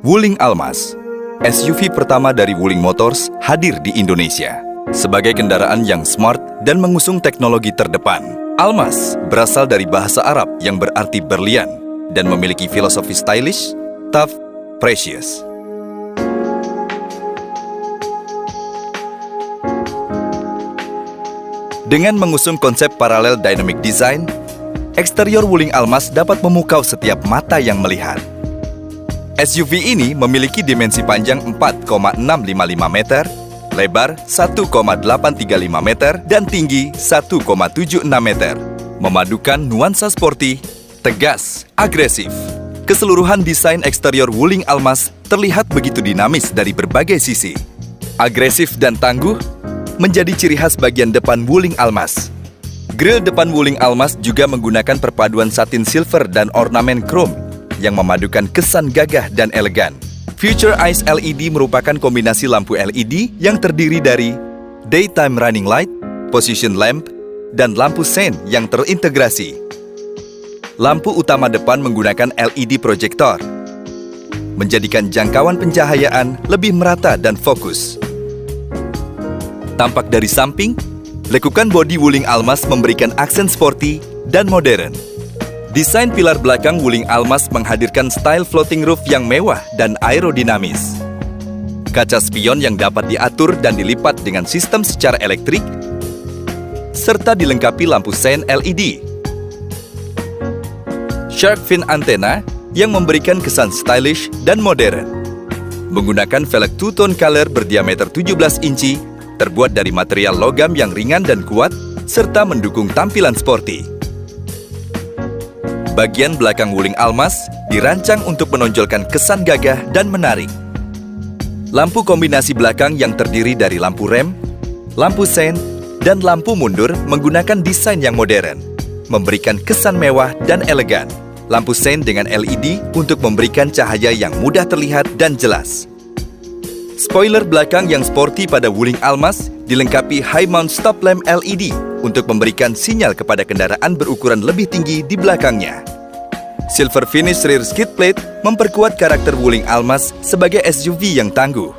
Wuling Almas, SUV pertama dari Wuling Motors, hadir di Indonesia. Sebagai kendaraan yang smart dan mengusung teknologi terdepan, Almas berasal dari bahasa Arab yang berarti berlian dan memiliki filosofi stylish, tough, precious. Dengan mengusung konsep parallel dynamic design, eksterior Wuling Almas dapat memukau setiap mata yang melihat. SUV ini memiliki dimensi panjang 4,655 meter, lebar 1,835 meter, dan tinggi 1,76 meter. Memadukan nuansa sporty, tegas, agresif. Keseluruhan desain eksterior Wuling Almas terlihat begitu dinamis dari berbagai sisi. Agresif dan tangguh menjadi ciri khas bagian depan Wuling Almas. Grill depan Wuling Almas juga menggunakan perpaduan satin silver dan ornamen chrome yang memadukan kesan gagah dan elegan. Future Eyes LED merupakan kombinasi lampu LED yang terdiri dari daytime running light, position lamp, dan lampu sein yang terintegrasi. Lampu utama depan menggunakan LED projector, menjadikan jangkauan pencahayaan lebih merata dan fokus. Tampak dari samping, lekukan bodi Wuling Almas memberikan aksen sporty dan modern. Desain pilar belakang Wuling Almas menghadirkan style floating roof yang mewah dan aerodinamis. Kaca spion yang dapat diatur dan dilipat dengan sistem secara elektrik, serta dilengkapi lampu sein LED. Shark fin antena yang memberikan kesan stylish dan modern. Menggunakan velg two-tone color berdiameter 17 inci, terbuat dari material logam yang ringan dan kuat, serta mendukung tampilan sporty. Bagian belakang Wuling Almas dirancang untuk menonjolkan kesan gagah dan menarik. Lampu kombinasi belakang yang terdiri dari lampu rem, lampu sein, dan lampu mundur menggunakan desain yang modern, memberikan kesan mewah dan elegan. Lampu sein dengan LED untuk memberikan cahaya yang mudah terlihat dan jelas. Spoiler belakang yang sporty pada Wuling Almas dilengkapi high mount stop lamp LED untuk memberikan sinyal kepada kendaraan berukuran lebih tinggi di belakangnya. Silver finish rear skid plate memperkuat karakter Wuling Almas sebagai SUV yang tangguh.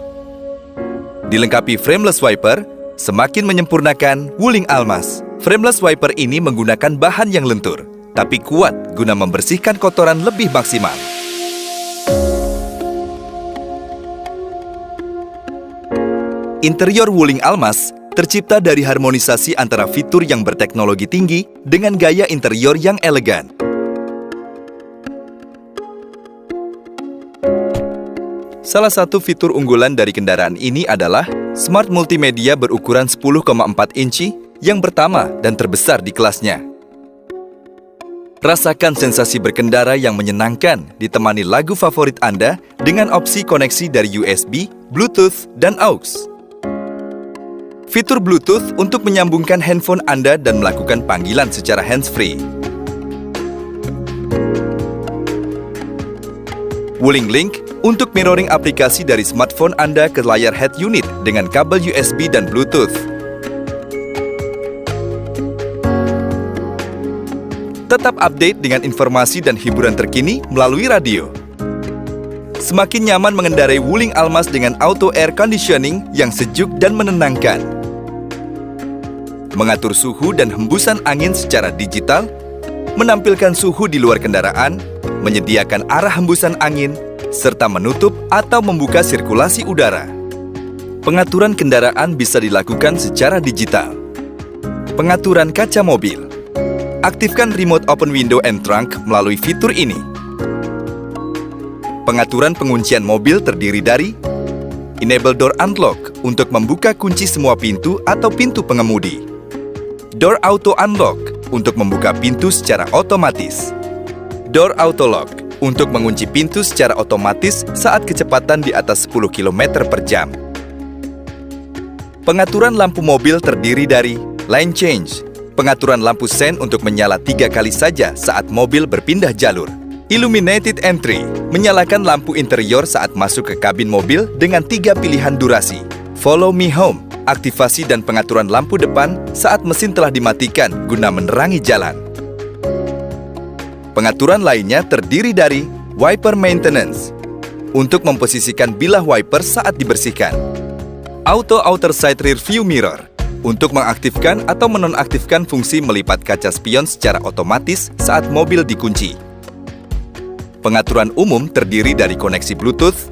Dilengkapi frameless wiper, semakin menyempurnakan Wuling Almas. Frameless wiper ini menggunakan bahan yang lentur, tapi kuat guna membersihkan kotoran lebih maksimal. Interior Wuling Almas tercipta dari harmonisasi antara fitur yang berteknologi tinggi dengan gaya interior yang elegan. Salah satu fitur unggulan dari kendaraan ini adalah Smart Multimedia berukuran 10,4 inci yang pertama dan terbesar di kelasnya. Rasakan sensasi berkendara yang menyenangkan ditemani lagu favorit Anda dengan opsi koneksi dari USB, Bluetooth, dan AUX. Fitur Bluetooth untuk menyambungkan handphone Anda dan melakukan panggilan secara hands-free. Wuling Link untuk mirroring aplikasi dari smartphone Anda ke layar head unit dengan kabel USB dan Bluetooth. Tetap update dengan informasi dan hiburan terkini melalui radio. Semakin nyaman mengendarai Wuling Almas dengan auto air conditioning yang sejuk dan menenangkan. Mengatur suhu dan hembusan angin secara digital, menampilkan suhu di luar kendaraan, menyediakan arah hembusan angin, serta menutup atau membuka sirkulasi udara. Pengaturan kendaraan bisa dilakukan secara digital. Pengaturan kaca mobil. Aktifkan remote open window and trunk melalui fitur ini. Pengaturan penguncian mobil terdiri dari Enable Door Unlock untuk membuka kunci semua pintu atau pintu pengemudi. Door Auto Unlock untuk membuka pintu secara otomatis. Door Auto Lock untuk mengunci pintu secara otomatis saat kecepatan di atas 10 km per jam. Pengaturan lampu mobil terdiri dari Lane Change, pengaturan lampu sein untuk menyala 3 kali saja saat mobil berpindah jalur. Illuminated Entry, menyalakan lampu interior saat masuk ke kabin mobil dengan 3 pilihan durasi. Follow Me Home, aktivasi dan pengaturan lampu depan saat mesin telah dimatikan guna menerangi jalan. Pengaturan lainnya terdiri dari Wiper Maintenance, untuk memposisikan bilah wiper saat dibersihkan. Auto Outer Side Rear View Mirror untuk mengaktifkan atau menonaktifkan fungsi melipat kaca spion secara otomatis saat mobil dikunci. Pengaturan umum terdiri dari koneksi Bluetooth,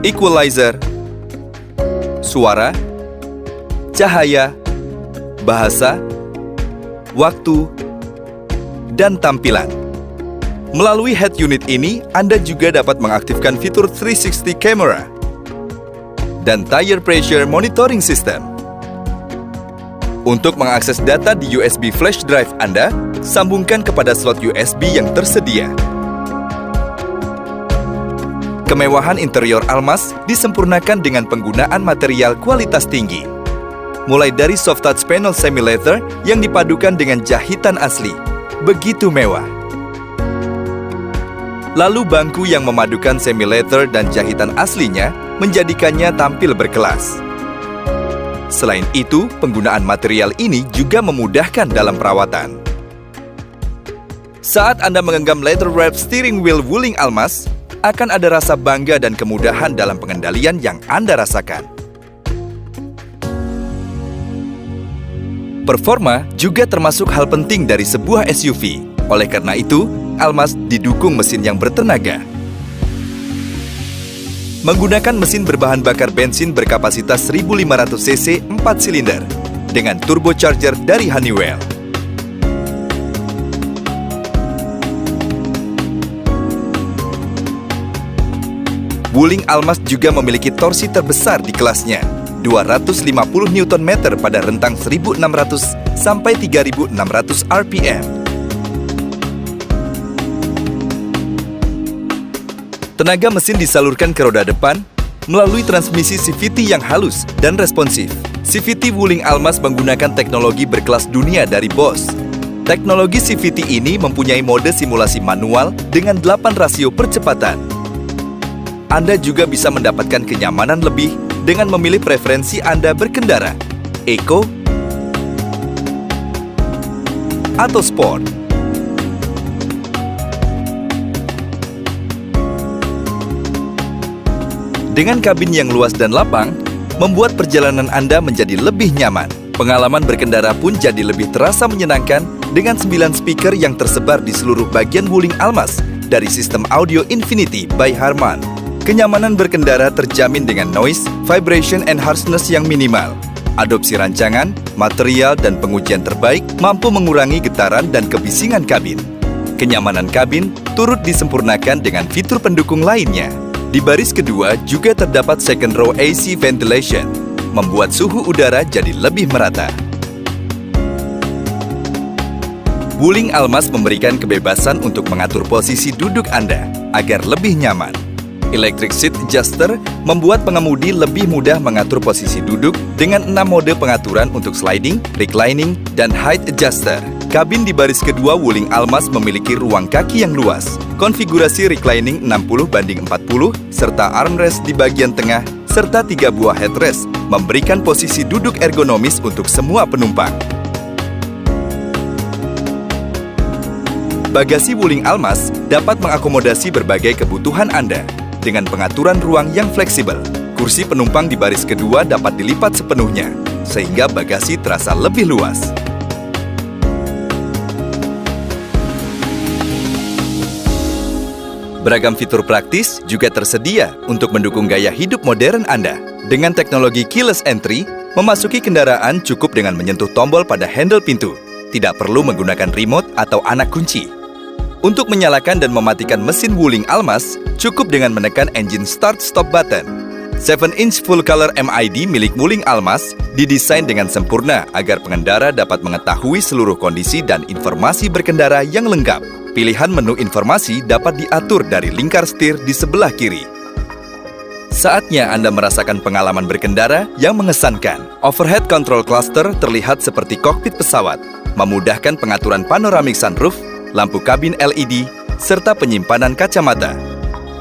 equalizer, suara, cahaya, bahasa, waktu, dan tampilan. Melalui head unit ini, Anda juga dapat mengaktifkan fitur 360 camera dan tire pressure monitoring system. Untuk mengakses data di USB flash drive Anda, sambungkan kepada slot USB yang tersedia. Kemewahan interior Almaz disempurnakan dengan penggunaan material kualitas tinggi. Mulai dari soft touch panel semi-leather yang dipadukan dengan jahitan asli. Begitu mewah. Lalu bangku yang memadukan semi-leather dan jahitan aslinya menjadikannya tampil berkelas. Selain itu, penggunaan material ini juga memudahkan dalam perawatan. Saat Anda menggenggam leather-wrapped steering wheel Wuling Almaz, akan ada rasa bangga dan kemudahan dalam pengendalian yang Anda rasakan. Performa juga termasuk hal penting dari sebuah SUV. Oleh karena itu, Almaz didukung mesin yang bertenaga. Menggunakan mesin berbahan bakar bensin berkapasitas 1500 cc 4 silinder dengan turbocharger dari Honeywell. Wuling Almaz juga memiliki torsi terbesar di kelasnya, 250 Nm pada rentang 1.600 sampai 3.600 rpm. Tenaga mesin disalurkan ke roda depan melalui transmisi CVT yang halus dan responsif. CVT Wuling Almaz menggunakan teknologi berkelas dunia dari Bosch. Teknologi CVT ini mempunyai mode simulasi manual dengan 8 rasio percepatan. Anda juga bisa mendapatkan kenyamanan lebih dengan memilih preferensi Anda berkendara, Eco atau Sport. Dengan kabin yang luas dan lapang, membuat perjalanan Anda menjadi lebih nyaman. Pengalaman berkendara pun jadi lebih terasa menyenangkan dengan 9 speaker yang tersebar di seluruh bagian Wuling Almaz dari sistem audio Infinity by Harman. Kenyamanan berkendara terjamin dengan noise, vibration, and harshness yang minimal. Adopsi rancangan, material, dan pengujian terbaik mampu mengurangi getaran dan kebisingan kabin. Kenyamanan kabin turut disempurnakan dengan fitur pendukung lainnya. Di baris kedua juga terdapat second row AC ventilation, membuat suhu udara jadi lebih merata. Wuling Almaz memberikan kebebasan untuk mengatur posisi duduk Anda agar lebih nyaman. Electric Seat Adjuster membuat pengemudi lebih mudah mengatur posisi duduk dengan 6 mode pengaturan untuk sliding, reclining, dan height adjuster. Kabin di baris kedua Wuling Almaz memiliki ruang kaki yang luas, konfigurasi reclining 60/40, serta armrest di bagian tengah, serta 3 buah headrest, memberikan posisi duduk ergonomis untuk semua penumpang. Bagasi Wuling Almaz dapat mengakomodasi berbagai kebutuhan Anda dengan pengaturan ruang yang fleksibel. Kursi penumpang di baris kedua dapat dilipat sepenuhnya, sehingga bagasi terasa lebih luas. Beragam fitur praktis juga tersedia untuk mendukung gaya hidup modern Anda. Dengan teknologi keyless entry, memasuki kendaraan cukup dengan menyentuh tombol pada handle pintu. Tidak perlu menggunakan remote atau anak kunci. Untuk menyalakan dan mematikan mesin Wuling Almaz, cukup dengan menekan engine start-stop button. 7-inch full-color MID milik Wuling Almaz didesain dengan sempurna agar pengendara dapat mengetahui seluruh kondisi dan informasi berkendara yang lengkap. Pilihan menu informasi dapat diatur dari lingkar setir di sebelah kiri. Saatnya Anda merasakan pengalaman berkendara yang mengesankan. Overhead control cluster terlihat seperti kokpit pesawat, memudahkan pengaturan panoramic sunroof, lampu kabin LED, serta penyimpanan kacamata.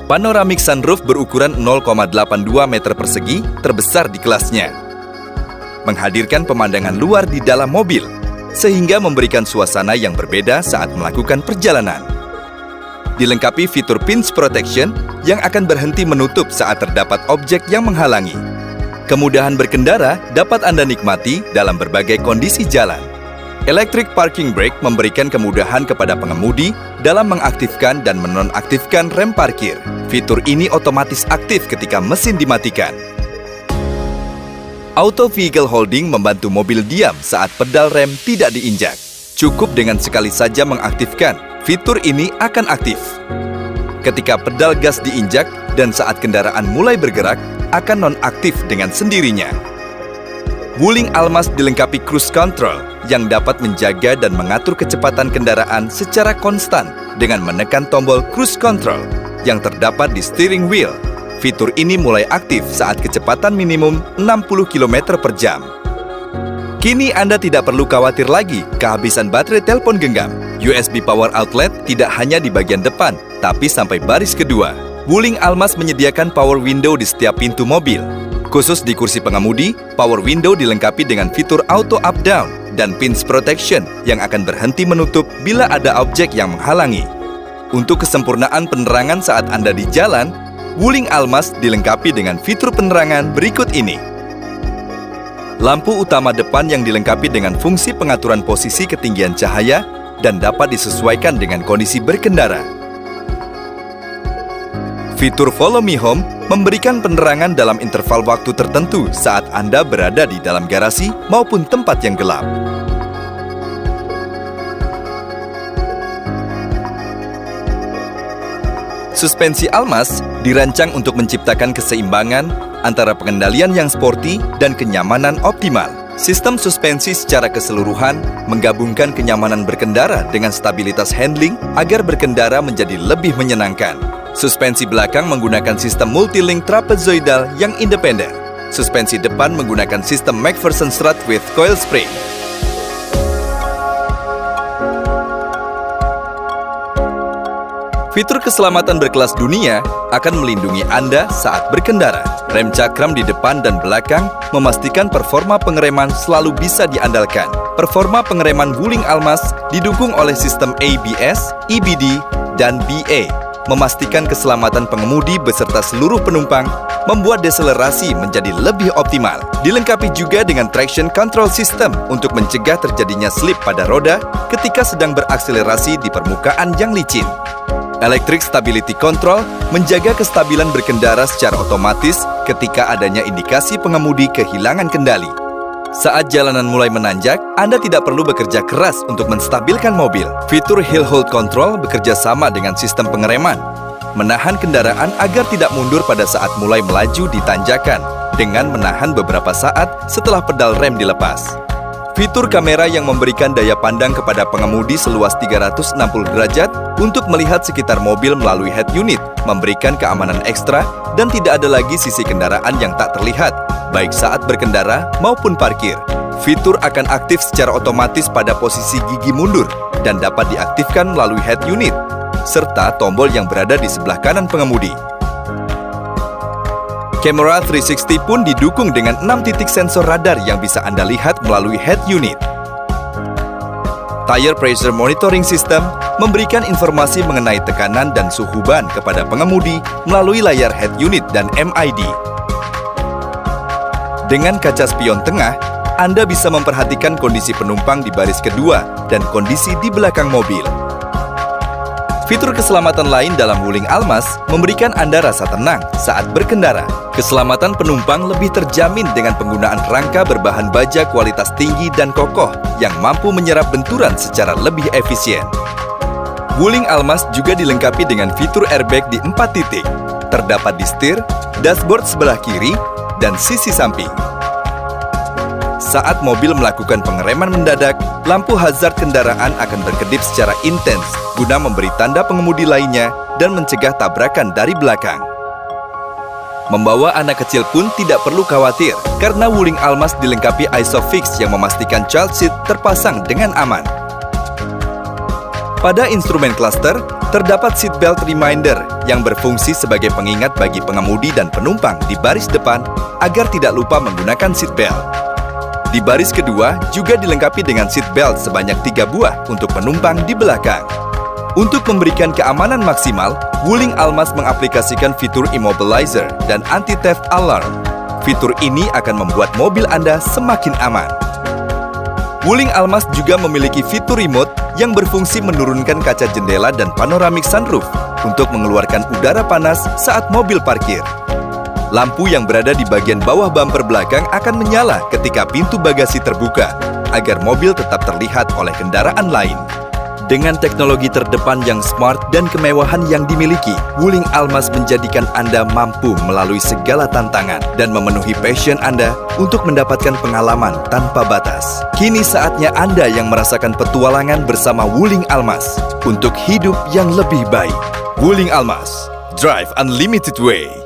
Panoramic sunroof berukuran 0,82 meter persegi, terbesar di kelasnya. Menghadirkan pemandangan luar di dalam mobil, sehingga memberikan suasana yang berbeda saat melakukan perjalanan. dilengkapi fitur pinch protection yang akan berhenti menutup saat terdapat objek yang menghalangi. Kemudahan berkendara dapat Anda nikmati dalam berbagai kondisi jalan. Electric Parking Brake memberikan kemudahan kepada pengemudi dalam mengaktifkan dan menonaktifkan rem parkir. Fitur ini otomatis aktif ketika mesin dimatikan. Auto Vehicle Holding membantu mobil diam saat pedal rem tidak diinjak. Cukup dengan sekali saja mengaktifkan, fitur ini akan aktif. Ketika pedal gas diinjak dan saat kendaraan mulai bergerak, akan nonaktif dengan sendirinya. Wuling Almaz dilengkapi cruise control yang dapat menjaga dan mengatur kecepatan kendaraan secara konstan dengan menekan tombol cruise control yang terdapat di steering wheel. Fitur ini mulai aktif saat kecepatan minimum 60 km per jam. Kini Anda tidak perlu khawatir lagi kehabisan baterai telepon genggam. USB power outlet tidak hanya di bagian depan, tapi sampai baris kedua. Wuling Almaz menyediakan power window di setiap pintu mobil. Khusus di kursi pengemudi, power window dilengkapi dengan fitur auto up-down dan pinch protection yang akan berhenti menutup bila ada objek yang menghalangi. Untuk kesempurnaan penerangan saat Anda di jalan, Wuling Almaz dilengkapi dengan fitur penerangan berikut ini. Lampu utama depan yang dilengkapi dengan fungsi pengaturan posisi ketinggian cahaya dan dapat disesuaikan dengan kondisi berkendara. Fitur Follow Me Home memberikan penerangan dalam interval waktu tertentu saat Anda berada di dalam garasi maupun tempat yang gelap. Suspensi Almaz dirancang untuk menciptakan keseimbangan antara pengendalian yang sporty dan kenyamanan optimal. Sistem suspensi secara keseluruhan menggabungkan kenyamanan berkendara dengan stabilitas handling agar berkendara menjadi lebih menyenangkan. Suspensi belakang menggunakan sistem multi-link trapezoidal yang independen. Suspensi depan menggunakan sistem McPherson strut with coil spring. Fitur keselamatan berkelas dunia akan melindungi Anda saat berkendara. Rem cakram di depan dan belakang memastikan performa pengereman selalu bisa diandalkan. Performa pengereman Wuling Almaz didukung oleh sistem ABS, EBD, dan BA. Memastikan keselamatan pengemudi beserta seluruh penumpang, membuat deselerasi menjadi lebih optimal. Dilengkapi juga dengan traction control system untuk mencegah terjadinya slip pada roda ketika sedang berakselerasi di permukaan yang licin. Electric Stability Control menjaga kestabilan berkendara secara otomatis ketika adanya indikasi pengemudi kehilangan kendali. Saat jalanan mulai menanjak, Anda tidak perlu bekerja keras untuk menstabilkan mobil. Fitur Hill Hold Control bekerja sama dengan sistem pengereman, menahan kendaraan agar tidak mundur pada saat mulai melaju di tanjakan, dengan menahan beberapa saat setelah pedal rem dilepas. Fitur kamera yang memberikan daya pandang kepada pengemudi seluas 360 derajat untuk melihat sekitar mobil melalui head unit, memberikan keamanan ekstra dan tidak ada lagi sisi kendaraan yang tak terlihat, baik saat berkendara maupun parkir. Fitur akan aktif secara otomatis pada posisi gigi mundur dan dapat diaktifkan melalui head unit, serta tombol yang berada di sebelah kanan pengemudi. Kamera 360 pun didukung dengan 6 titik sensor radar yang bisa Anda lihat melalui head unit. Tire Pressure Monitoring System memberikan informasi mengenai tekanan dan suhu ban kepada pengemudi melalui layar head unit dan MID. Dengan kaca spion tengah, Anda bisa memperhatikan kondisi penumpang di baris kedua dan kondisi di belakang mobil. Fitur keselamatan lain dalam Wuling Almaz memberikan Anda rasa tenang saat berkendara. Keselamatan penumpang lebih terjamin dengan penggunaan rangka berbahan baja kualitas tinggi dan kokoh yang mampu menyerap benturan secara lebih efisien. Wuling Almaz juga dilengkapi dengan fitur airbag di 4 titik, terdapat di setir, dashboard sebelah kiri, dan sisi samping. Saat mobil melakukan pengereman mendadak, lampu hazard kendaraan akan berkedip secara intens guna memberi tanda pengemudi lainnya dan mencegah tabrakan dari belakang. Membawa anak kecil pun tidak perlu khawatir karena Wuling Almaz dilengkapi ISOFIX yang memastikan child seat terpasang dengan aman. Pada instrumen cluster, terdapat seatbelt reminder yang berfungsi sebagai pengingat bagi pengemudi dan penumpang di baris depan agar tidak lupa menggunakan seatbelt. Di baris kedua juga dilengkapi dengan seatbelt sebanyak 3 buah untuk penumpang di belakang. Untuk memberikan keamanan maksimal, Wuling Almas mengaplikasikan fitur Immobilizer dan Anti-Theft Alarm. Fitur ini akan membuat mobil Anda semakin aman. Wuling Almas juga memiliki fitur remote yang berfungsi menurunkan kaca jendela dan panoramic sunroof untuk mengeluarkan udara panas saat mobil parkir. Lampu yang berada di bagian bawah bumper belakang akan menyala ketika pintu bagasi terbuka, agar mobil tetap terlihat oleh kendaraan lain. Dengan teknologi terdepan yang smart dan kemewahan yang dimiliki, Wuling Almas menjadikan Anda mampu melalui segala tantangan dan memenuhi passion Anda untuk mendapatkan pengalaman tanpa batas. Kini saatnya Anda yang merasakan petualangan bersama Wuling Almas untuk hidup yang lebih baik. Wuling Almas, Drive Unlimited Way.